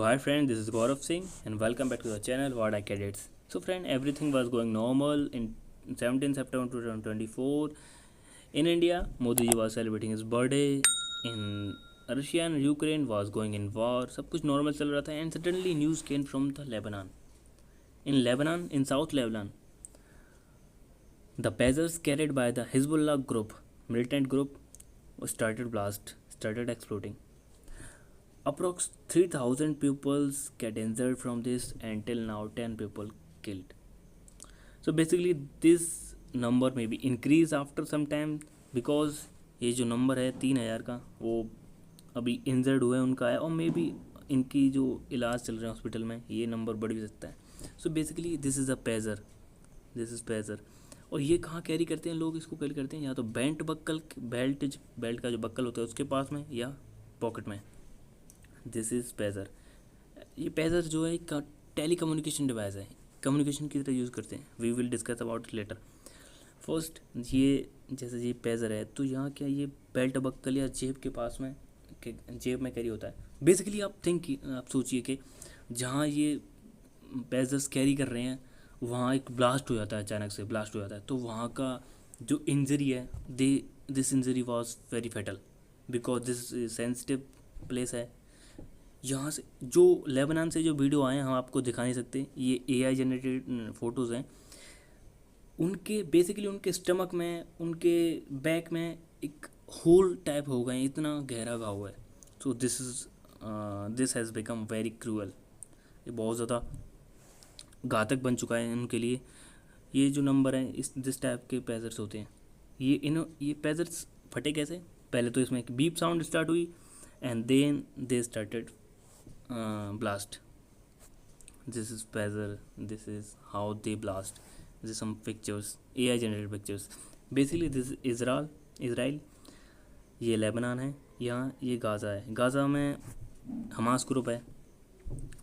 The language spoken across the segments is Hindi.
So hi friend, this is Gaurav Singh and welcome back to the channel What I Cadets. So friend, everything was going normal in 17 September 2024. In India, Modi ji was celebrating his birthday. In Russia and Ukraine was going in war. सब कुछ normal चल रहा था and suddenly news came from the Lebanon. In Lebanon, in South Lebanon, the Pazers carried by the Hezbollah group, militant group, started exploding. Approx 3,000 people get injured from this and till now 10 people killed. So basically this number may be increase after some time because ये जो नंबर है 3,000 का वो अभी इंजर्ड हुए उनका है और मे बी इनकी जो इलाज चल रहे हैं हॉस्पिटल में ये नंबर बढ़ भी सकता है. So basically this is a pager और ये कहाँ कैरी करते हैं लोग इसको कैरी करते हैं या तो बेल्ट का जो बक्कल होता है उसके पास में या पॉकेट में. This is pager. ये पेजर जो है एक टेली कम्युनिकेशन डिवाइस है, कम्युनिकेशन की तरह यूज़ करते हैं. We will discuss about it later. First ये जैसे ये पेजर है तो यहाँ क्या ये बेल्ट बक्कल या जेब के पास में जेब में कैरी होता है. बेसिकली आप सोचिए कि जहाँ ये पेजर्स कैरी कर रहे हैं वहाँ एक ब्लास्ट हो जाता है, अचानक से ब्लास्ट हो जाता है तो वहाँ का जो इंजरी है this injury was very fatal because this sensitive place है. यहाँ से जो लेबनान से जो वीडियो आए हैं हम आपको दिखा नहीं सकते, ये AI जनरेटेड फ़ोटोज़ हैं. उनके बेसिकली उनके स्टमक में उनके बैक में एक होल टाइप हो गए, इतना गहरा घाव है. So this has become very cruel. ये बहुत ज़्यादा घातक बन चुका है उनके लिए. ये जो नंबर है दिस टाइप के पेजर्स होते हैं. ये पेजर्स फटे कैसे? पहले तो इसमें एक बीप साउंड स्टार्ट हुई and then they started blast. This is Pazar. This is how they blast. This is some pictures, AI generated pictures. Basically this is Israel. ये लेबनान है, यहाँ ये गाज़ा है. गाज़ा में हमास ग्रुप है.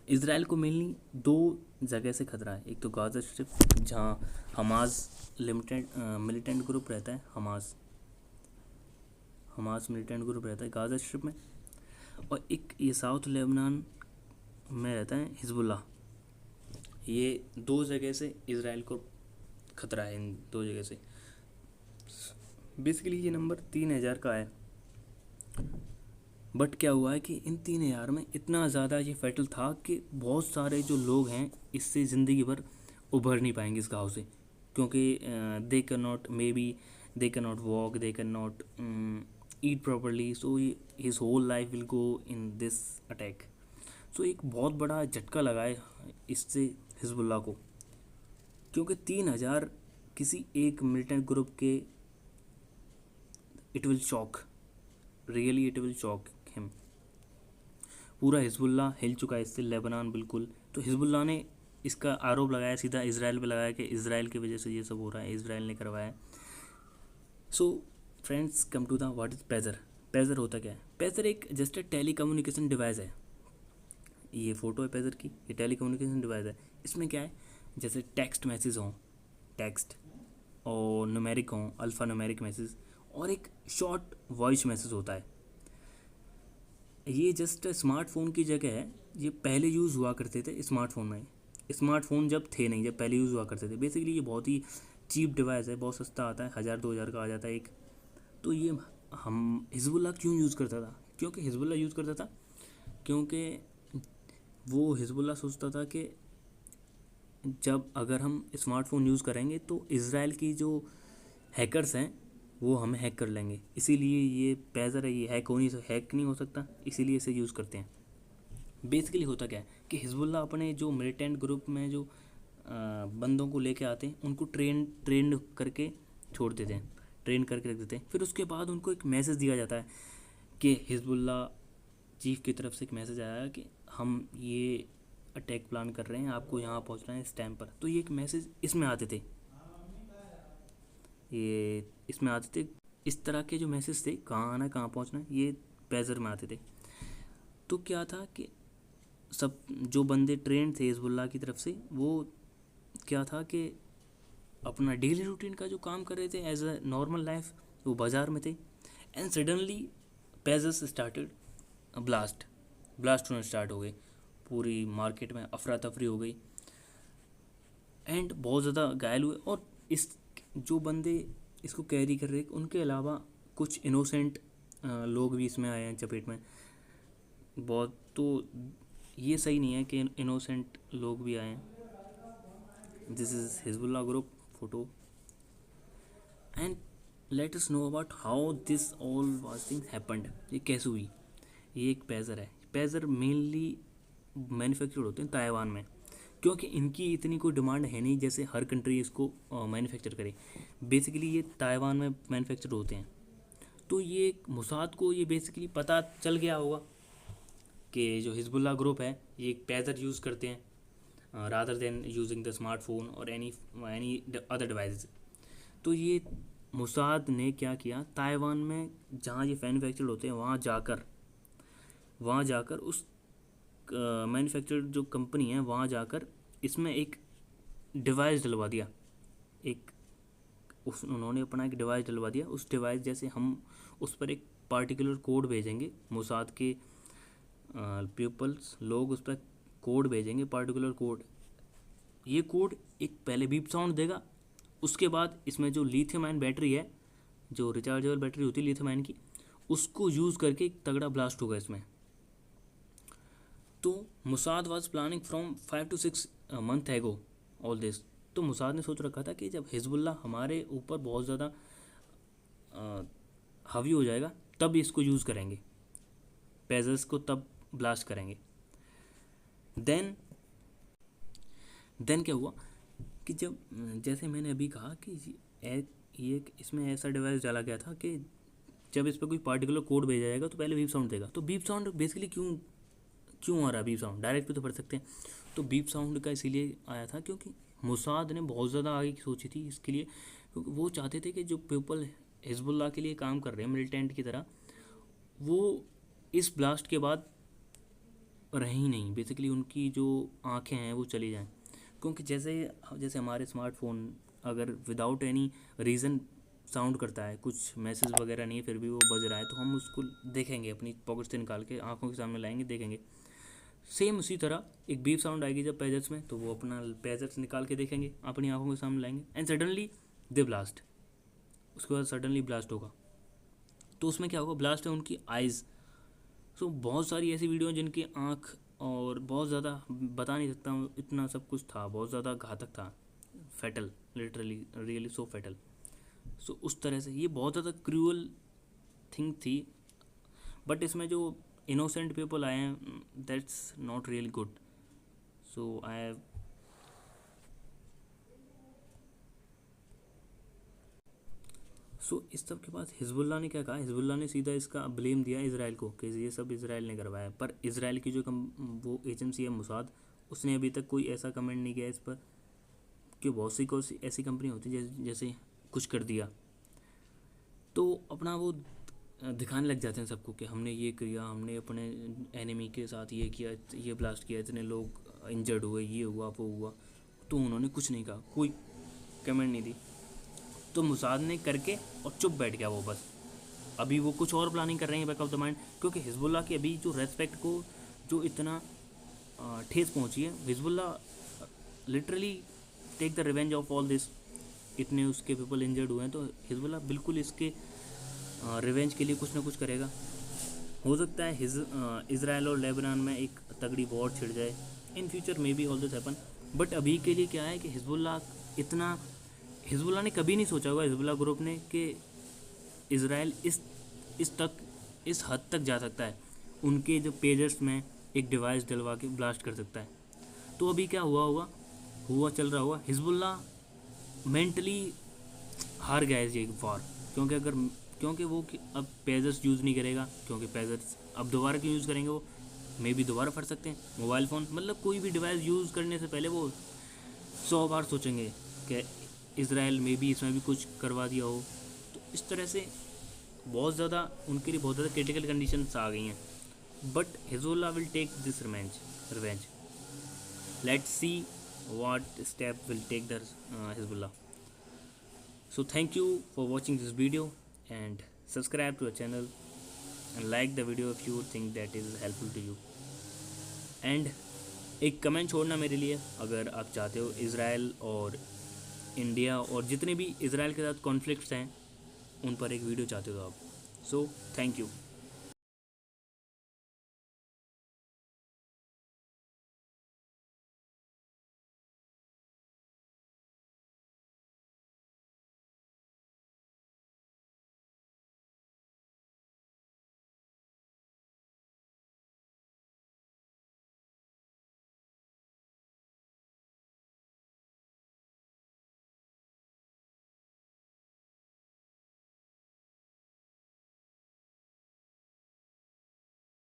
इसराइल को मेनली दो जगह से खतरा है. एक तो गाज़ा स्ट्रिप जहाँ हमास मिलिटेंट ग्रुप रहता है. हमास मिलिटेंट ग्रुप रहता है गाज़ा स्ट्रिप में, और एक ये साउथ लेबनान में रहता है हिजबुल्लाह. ये दो जगह से इज़राइल को खतरा है, इन दो जगह से. बेसिकली ये नंबर 3,000 का है. बट क्या हुआ है कि इन 3,000 में इतना ज़्यादा ये फैटल था कि बहुत सारे जो लोग हैं इससे ज़िंदगी भर उभर नहीं पाएंगे इस घाव से, क्योंकि they can not walk, they can not eat properly, so his whole life will go in this attack. So एक बहुत बड़ा झटका लगा है इससे हिजबुल्लाह को, क्योंकि 3,000 किसी एक मिलिटेंट ग्रुप के इट विल शॉक हिम. पूरा हिजबुल्लाह हिल चुका है इससे, लेबनान बिल्कुल. तो हिजबुल्लाह ने इसका आरोप लगाया सीधा इजराइल पे लगाया कि इजराइल की वजह से ये सब हो रहा है, इजराइल ने करवाया. So friends come to the what is pager. Pager होता क्या है? पेजर एक जस्ट टेली कम्युनिकेशन डिवाइस है. ये फ़ोटो है पेजर की, ये टेली कम्युनिकेशन डिवाइस है. इसमें क्या है, जैसे टेक्स्ट मैसेज हों, टेक्स्ट और न्यूमेरिक हों, अल्फ़ा न्यूमेरिक मैसेज, और एक शॉर्ट वॉइस मैसेज होता है. ये जस्ट स्मार्टफोन की जगह है. ये पहले यूज़ हुआ करते थे स्मार्टफोन में. स्मार्टफोन जब थे नहीं, जब पहले यूज़ हुआ करते थे. बेसिकली ये बहुत ही चीप डिवाइस है, बहुत सस्ता आता है, 1,000-2,000 का आ जाता है एक. तो ये हम हिजबुल्लाह क्यों यूज़ करता था? क्योंकि वो हिजबुल्लाह सोचता था कि जब अगर हम स्मार्टफोन यूज़ करेंगे तो इज़राइल की जो हैकर्स हैं वो हमें हैक कर लेंगे. इसीलिए ये पेजर है, ये हैक नहीं हो सकता, इसीलिए इसे यूज़ करते हैं. बेसिकली होता क्या है कि हिजबुल्लाह अपने जो मिलिटेंट ग्रुप में जो बंदों को लेके आते हैं उनको ट्रेन करके छोड़ देते हैं, ट्रेन करके रख देते हैं. फिर उसके बाद उनको एक मैसेज दिया जाता है कि हिजबुल्लाह चीफ की तरफ से एक मैसेज आया कि हम ये अटैक प्लान कर रहे हैं, आपको यहाँ पहुँचना है इस टाइम पर. तो ये एक मैसेज इसमें आते थे, इस तरह के जो मैसेज थे, कहाँ आना कहाँ पहुँचना, ये पेजर में आते थे. तो क्या था कि सब जो बंदे ट्रेन थे हिजबुल्लाह की तरफ से, वो क्या था कि अपना डेली रूटीन का जो काम कर रहे थे एज अ नॉर्मल लाइफ, वो बाज़ार में थे. And suddenly pagers started blast होना स्टार्ट हो गए. पूरी मार्केट में अफरा तफरी हो गई एंड बहुत ज़्यादा घायल हुए। और इस जो बंदे इसको कैरी कर रहे उनके अलावा कुछ इनोसेंट लोग भी इसमें आए हैं चपेट में बहुत। तो ये सही नहीं है कि इनोसेंट लोग भी आए हैं। This is Hezbollah group photo and let us know about how this all was thing happened. ये कैसे हुई? ये एक पेजर है। पेजर मेनली मैन्युफैक्चर्ड होते हैं ताइवान में, क्योंकि इनकी इतनी कोई डिमांड है नहीं जैसे हर कंट्री इसको मैन्युफैक्चर करे। बेसिकली ये ताइवान में मैन्युफैक्चर होते हैं। तो ये मुसाद को ये बेसिकली पता चल गया होगा कि जो हिजबुल्लाह ग्रुप है ये एक पेजर यूज़ करते हैं rather than using the smartphone और एनी अदर डिवाइस। तो ये मुसाद ने क्या किया, ताइवान में जहाँ ये मैन्युफैक्चर्ड होते हैं वहाँ जाकर उस मैन्युफैक्चर्ड जो कंपनी है वहाँ जाकर इसमें एक डिवाइस डलवा दिया। उन्होंने अपना एक डिवाइस डलवा दिया। उस डिवाइस जैसे हम उस पर एक पार्टिकुलर कोड भेजेंगे, मुसाद के पीपल्स लोग उस पर कोड भेजेंगे, पार्टिकुलर कोड। ये कोड एक पहले बीप साउंड देगा, उसके बाद इसमें जो लिथियम आयन बैटरी है, जो रिचार्जेबल बैटरी होती है लिथियम आयन की, उसको यूज़ करके एक तगड़ा ब्लास्ट होगा इसमें। तो Mossad was planning from 5 to 6 months एगो ऑल दिस। तो मुसाद ने सोच रखा था कि जब हिजबुल्लाह हमारे ऊपर बहुत ज़्यादा हावी हो जाएगा तब इसको यूज़ करेंगे, पेजर्स को तब ब्लास्ट करेंगे। देन क्या हुआ कि जब जैसे मैंने अभी कहा कि ये इसमें ऐसा डिवाइस डाला गया था कि जब इस पर कोई पार्टिकुलर कोड भेजा जाएगा तो पहले बीप साउंड देगा। तो बीप साउंड बेसिकली क्यों आ रहा है? बीप साउंड डायरेक्ट भी तो पढ़ सकते हैं। तो बीप साउंड का इसीलिए आया था क्योंकि मुसाद ने बहुत ज़्यादा आगे की सोची थी इसके लिए, क्योंकि वो चाहते थे कि जो पीपल हिजबुल्लाह के लिए काम कर रहे हैं मिलिटेंट की तरह, वो इस ब्लास्ट के बाद रहे ही नहीं। बेसिकली उनकी जो आंखें हैं वो चली जाएं। क्योंकि जैसे हमारे स्मार्टफोन अगर विदाउट एनी रीज़न साउंड करता है, कुछ मैसेज वगैरह नहीं है फिर भी वो बज रहा है, तो हम उसको देखेंगे, अपनी पॉकेट से निकाल के आंखों के सामने लाएंगे, देखेंगे। सेम उसी तरह एक बीप साउंड आएगी जब पेजर्स में, तो वो अपना पेजर्स निकाल के देखेंगे, अपनी आंखों के सामने लाएंगे एंड सडनली दे ब्लास्ट। उसके बाद सडनली ब्लास्ट होगा। तो उसमें क्या होगा? ब्लास्ट है उनकी आइज़। सो बहुत सारी ऐसी वीडियो जिनकी आँख और बहुत ज़्यादा बता नहीं सकता हूँ, इतना सब कुछ था, बहुत ज़्यादा घातक था, fatal, literally really so fatal. So उस तरह से ये बहुत ज़्यादा क्रूअल थिंग थी। बट इसमें जो इनोसेंट पीपल आए हैं दैट्स नॉट रियली गुड। सो आई इस सब के बाद हिजबुल्लाह ने क्या कहा? हिजबुल्लाह ने सीधा इसका ब्लेम दिया इसराइल को कि ये सब इसराइल ने करवाया। पर इसराइल की जो वो एजेंसी है मुसाद, उसने अभी तक कोई ऐसा कमेंट नहीं किया इस पर, कि बहुत सी ऐसी कंपनी होती है जैसे कुछ कर दिया तो अपना वो दिखाने लग जाते हैं सबको कि हमने ये किया, हमने अपने एनिमी के साथ ये किया, ये ब्लास्ट किया, इतने लोग इंजर्ड हुए, ये हुआ वो हुआ। तो उन्होंने कुछ नहीं कहा, कोई कमेंट नहीं दी। तो मुसाद ने करके और चुप बैठ गया वो बस। अभी वो कुछ और प्लानिंग कर रहे हैं बैक ऑफ द माइंड, क्योंकि हिजबुल्लाह की अभी जो रेस्पेक्ट को जो इतना ठेस पहुंची है, Hezbollah literally take the revenge of all this. इतने उसके पीपल इंजर्ड हुए हैं तो हिजबुल्लाह बिल्कुल इसके रिवेंज के लिए कुछ ना कुछ करेगा। हो सकता है इज़राइल और लेबनान में एक तगड़ी वॉर छिड़ जाए in future, may be all this happen. But अभी के लिए क्या है कि हिजबुल्लाह ने कभी नहीं सोचा होगा, हिजबुल्लाह ग्रुप ने, कि इज़राइल इस हद तक जा सकता है, उनके जो पेजर्स में एक डिवाइस डलवा के ब्लास्ट कर सकता है। तो अभी क्या चल रहा हुआ, हिजबुल्लाह मेंटली हार गया है ये वॉर। क्योंकि वो अब पेजर्स यूज़ नहीं करेगा, क्योंकि पेजर्स अब दोबारा क्यों यूज़ करेंगे? वो मे बी दोबारा फट सकते हैं। मोबाइल फ़ोन मतलब कोई भी डिवाइस यूज़ करने से पहले वो 100 बार सोचेंगे कि इज़राइल में भी इसमें भी कुछ करवा दिया हो। तो इस तरह से उनके लिए बहुत ज़्यादा क्रिटिकल कंडीशंस आ गई हैं। But Hezbollah will take this revenge. Let's see what step will take the Hezbollah. So thank you for watching this video and subscribe to our channel and like the video if you think that is helpful to you. And एक कमेंट छोड़ना मेरे लिए अगर आप चाहते हो इज़राइल और इंडिया और जितने भी इज़राइल के साथ कॉन्फ्लिक्ट्स हैं उन पर एक वीडियो चाहते हो तो आप। So thank you.